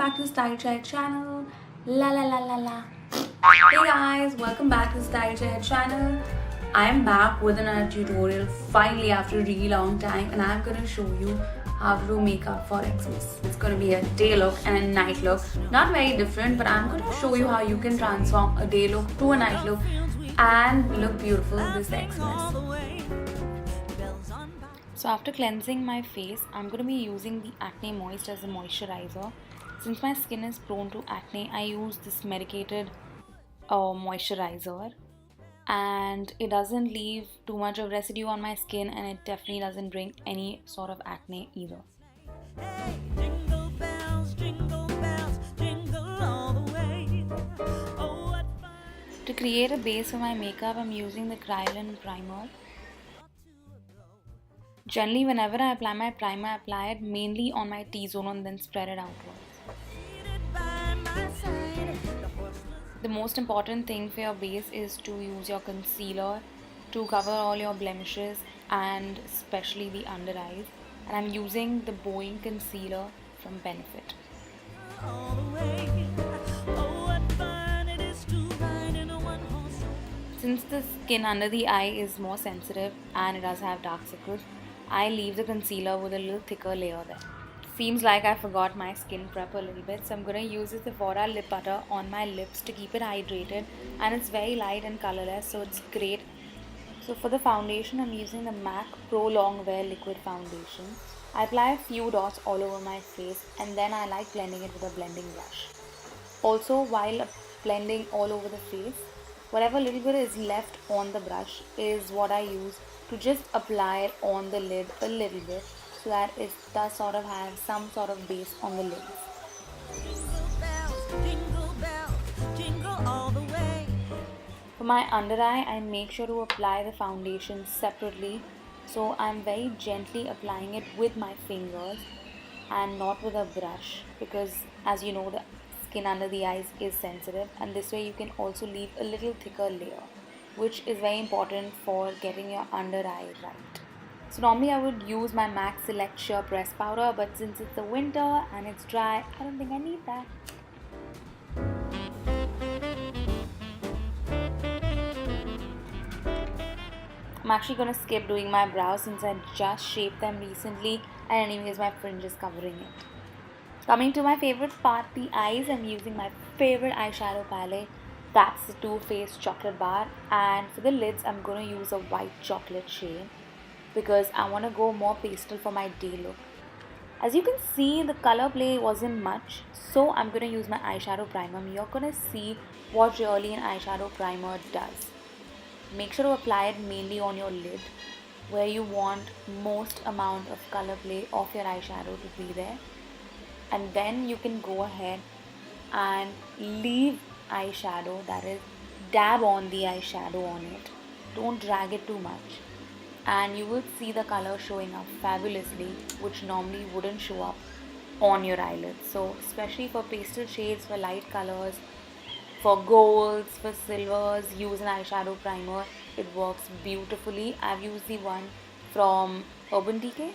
back to the Style Check channel. La la la la la. Hey guys, welcome back to the Style Check channel. I am back with another tutorial finally after a really long time, and I'm gonna show you how to do makeup for Xmas. It's gonna be a day look and a night look. Not very different, but I'm gonna show you how you can transform a day look to a night look and look beautiful this Xmas. So after cleansing my face, I'm going to be using the Acne Moist as a moisturizer. Since my skin is prone to acne, I use this medicated moisturizer, and it doesn't leave too much of residue on my skin, and it definitely doesn't bring any sort of acne either. Jingle bells, jingle all the way. Oh, to create a base for my makeup, I'm using the Kryolan primer. Generally, whenever I apply my primer, I apply it mainly on my T-zone and then spread it outwards. The most important thing for your base is to use your concealer to cover all your blemishes and especially the under eyes. And I'm using the Boeing concealer from Benefit. Since the skin under the eye is more sensitive and it does have dark circles, I leave the concealer with a little thicker layer there. Seems like I forgot my skin prep a little bit, so I'm going to use this Sephora lip butter on my lips to keep it hydrated, and it's very light and colorless, so it's great. So for the foundation, I'm using the MAC Pro Longwear Liquid Foundation. I apply a few dots all over my face, and then I like blending it with a blending brush. Also, while blending all over the face, whatever little bit is left on the brush is what I use to just apply it on the lid a little bit, so that it does sort of have some sort of base on the lids. Jingle all the way. For my under eye, I make sure to apply the foundation separately, so I'm very gently applying it with my fingers and not with a brush, because as you know, the skin under the eyes is sensitive, and this way you can also leave a little thicker layer, which is very important for getting your under eye right. So normally I would use my MAC Select Sheer Press Powder, but since it's the winter and it's dry, I don't think I need that. I'm actually going to skip doing my brows since I just shaped them recently, and anyways my fringe is covering it. Coming to my favorite part, the eyes, I'm using my favorite eyeshadow palette. That's the Too Faced Chocolate Bar, and for the lids I'm going to use a white chocolate shade because I want to go more pastel for my day look. As you can see, the color play wasn't much, so I'm going to use my eyeshadow primer. You're going to see what really an eyeshadow primer does. Make sure to apply it mainly on your lid where you want most amount of color play of your eyeshadow to be there, and then you can go ahead and leave eyeshadow, that is, dab on the eyeshadow on it. Don't drag it too much, and you will see the color showing up fabulously, which normally wouldn't show up on your eyelids. So especially for pastel shades, for light colors, for golds, for silvers, use an eyeshadow primer. It works beautifully. I've used the one from Urban Decay,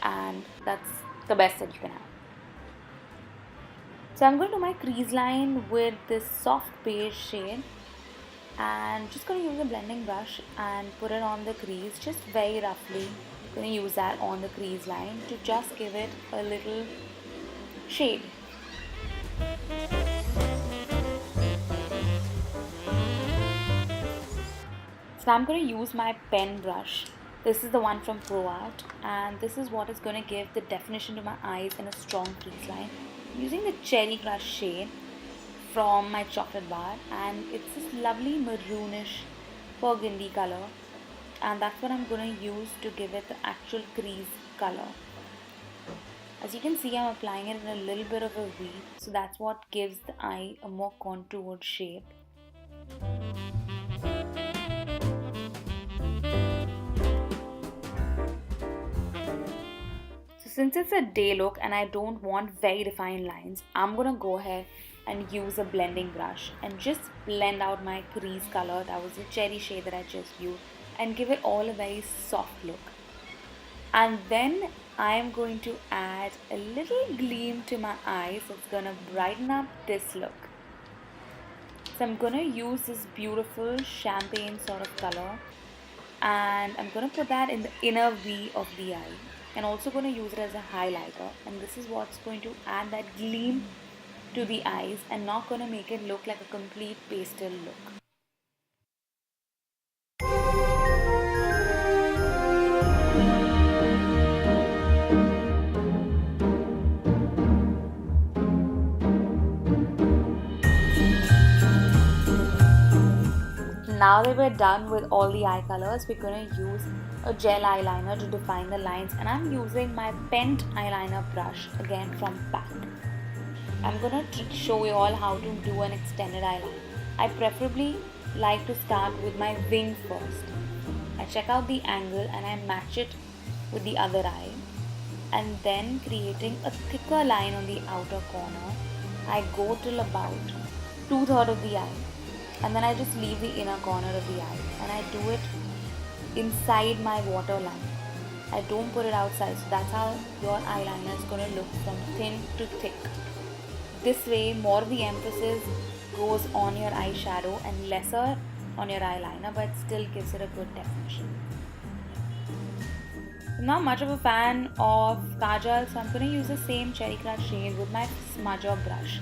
and that's the best that you can have. So I'm going to do my crease line with this soft beige shade, and just going to use a blending brush and put it on the crease just very roughly. I'm going to use that on the crease line to just give it a little shade. So I'm going to use my pen brush. This is the one from ProArt, and this is what is going to give the definition to my eyes in a strong crease line. I'm using the Cherry Crush shade from my chocolate bar, and it's this lovely maroonish burgundy color, and that's what I'm going to use to give it the actual crease color. As you can see, I'm applying it in a little bit of a V, so that's what gives the eye a more contoured shape. Since it's a day look and I don't want very defined lines, I'm going to go ahead and use a blending brush and just blend out my crease color. That was the cherry shade that I just used, and give it all a very soft look. And then I am going to add a little gleam to my eyes. It's gonna brighten up this look. So I'm gonna use this beautiful champagne sort of color, and I'm gonna put that in the inner V of the eye, and also gonna use it as a highlighter, and this is what's going to add that gleam to the eyes and not gonna make it look like a complete pastel look. Now that we're done with all the eye colors, we're going to use a gel eyeliner to define the lines, and I'm using my Pent eyeliner brush again from PAC. I'm going to show you all how to do an extended eyeliner. I preferably like to start with my wing first. I check out the angle and I match it with the other eye, and then creating a thicker line on the outer corner, I go till about 2/3 of the eye, and then I just leave the inner corner of the eye and I do it inside my waterline. I don't put it outside, so that's how your eyeliner is going to look from thin to thick. This way, more of the emphasis goes on your eyeshadow and lesser on your eyeliner, but still gives it a good definition. I'm not much of a fan of kajal, so I'm going to use the same Cherry Crush shade with my smudger brush.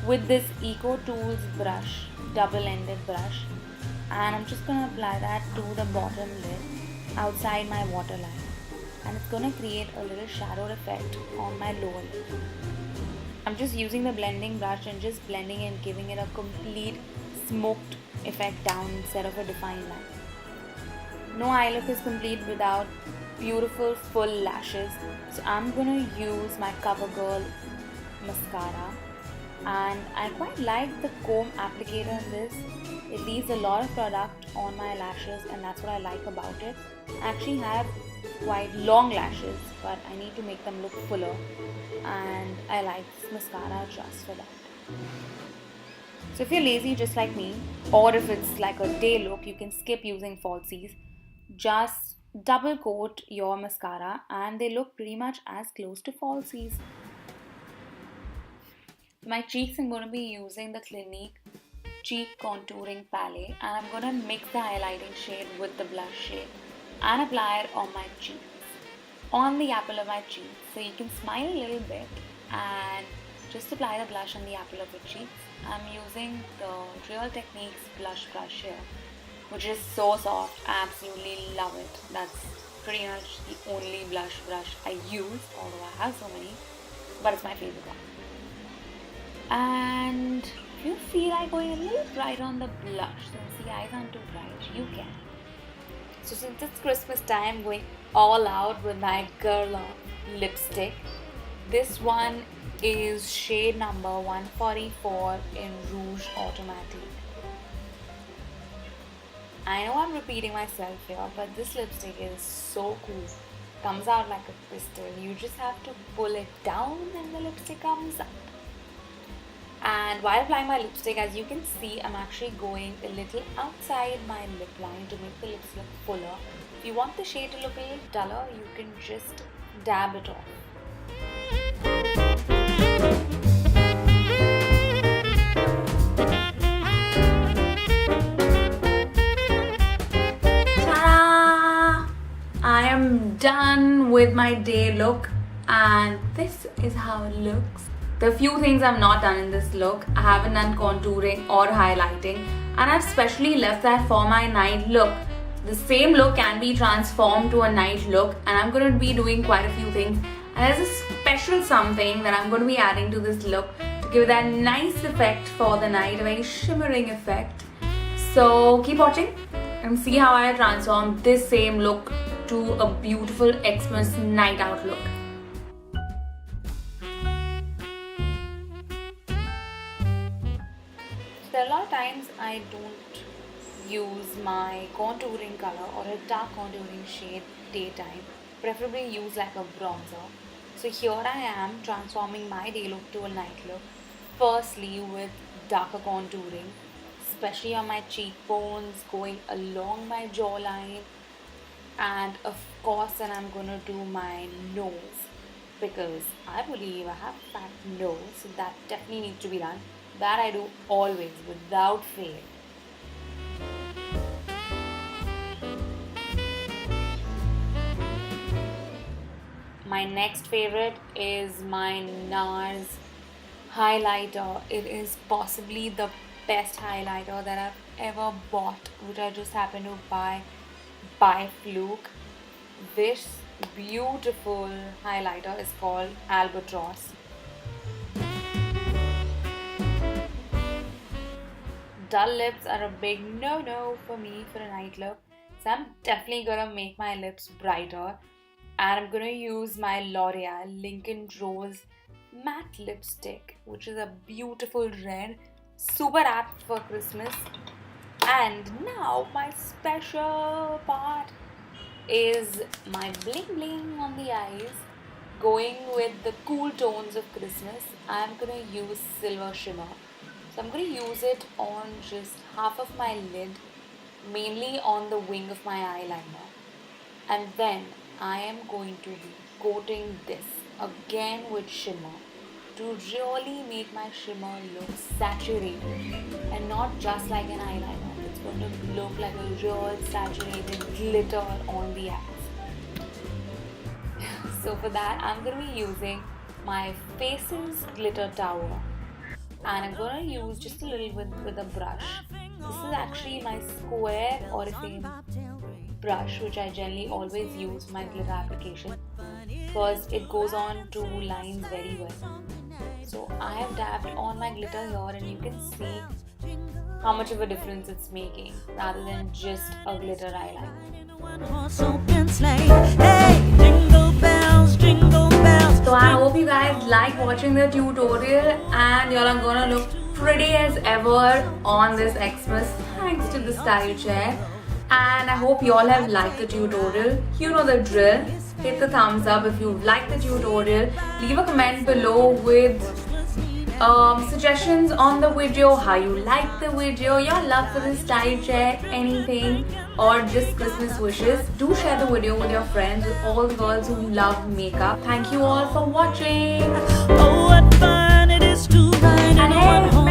With this Eco Tools brush, double-ended brush, and I'm just going to apply that to the bottom lid outside my waterline, and it's going to create a little shadow effect on my lower lid. I'm just using the blending brush and just blending and giving it a complete smoked effect down instead of a defined line. No eye look is complete without beautiful full lashes, so I'm going to use my CoverGirl mascara, and I quite like the comb applicator in this. It leaves a lot of product on my lashes, and that's what I like about it. I actually have quite long lashes, but I need to make them look fuller, and I like this mascara just for that. So if you're lazy just like me, or if it's like a day look, you can skip using falsies. Just double coat your mascara and they look pretty much as close to falsies. My cheeks, I'm going to be using the Clinique Cheek Contouring Palette, and I'm going to mix the highlighting shade with the blush shade and apply it on my cheeks, on the apple of my cheek. So you can smile a little bit and just apply the blush on the apple of your cheeks. I'm using the Real Techniques blush brush here, which is so soft. I absolutely love it. That's pretty much the only blush brush I use, although I have so many, but it's my favorite one. And if you feel like going a little bright on the blush, since the eyes aren't too bright, you can. So since it's Christmas time, I'm going all out with my Guerlain lipstick. This one is shade number 144 in Rouge Automatique. I know I'm repeating myself here, but this lipstick is so cool. Comes out like a crystal. You just have to pull it down and the lipstick comes up. And while applying my lipstick, as you can see, I'm actually going a little outside my lip line to make the lips look fuller. If you want the shade to look a little duller, you can just dab it off. Ta-da! I am done with my day look, and this is how it looks. The few things I've not done in this look, I haven't done contouring or highlighting, and I've specially left that for my night look. The same look can be transformed to a night look, and I'm going to be doing quite a few things. And there's a special something that I'm going to be adding to this look to give that nice effect for the night, a very shimmering effect. So keep watching and see how I transform this same look to a beautiful Xmas night out look. There are a lot of times I don't use my contouring color or a dark contouring shade daytime, preferably use like a bronzer. So here I am transforming my day look to a night look, firstly with darker contouring, especially on my cheekbones, going along my jawline, And of course, then I'm gonna do my nose because I believe I have a fat nose, so that definitely needs to be done. That I do always without fail. My next favorite is my NARS highlighter. It is possibly the best highlighter that I've ever bought, which I just happened to buy by fluke. This beautiful highlighter is called Albatross. Dull lips are a big no-no for me for a night look, so I'm definitely gonna make my lips brighter, and I'm gonna use my L'Oreal Lincoln Rose matte lipstick, which is a beautiful red, super apt for Christmas. And now my special part is my bling bling on the eyes. Going with the cool tones of Christmas, I'm gonna use silver shimmer. So I'm going to use it on just half of my lid, mainly on the wing of my eyeliner. And then I am going to be coating this again with shimmer to really make my shimmer look saturated and not just like an eyeliner. It's going to look like a real saturated glitter on the eyes. So for that, I'm going to be using my Faces Glitter Tower. And I'm gonna use just a little bit with a brush. This is actually my square Oriflame brush, which I generally always use for my glitter application because it goes on to lines very well. So I have dabbed on my glitter here, and you can see how much of a difference it's making rather than just a glitter eyeliner. So I hope you guys like watching the tutorial, and y'all are gonna look pretty as ever on this Xmas thanks to the style chair. And I hope y'all have liked the tutorial. You know the drill. Hit the thumbs up if you liked the tutorial. Leave a comment below with suggestions on the video, how you like the video, your love for the style chair, anything, or just Christmas wishes. Do share the video with your friends, with all the girls who love makeup. Thank you all for watching. Oh, what fun it is to ride in a one-horse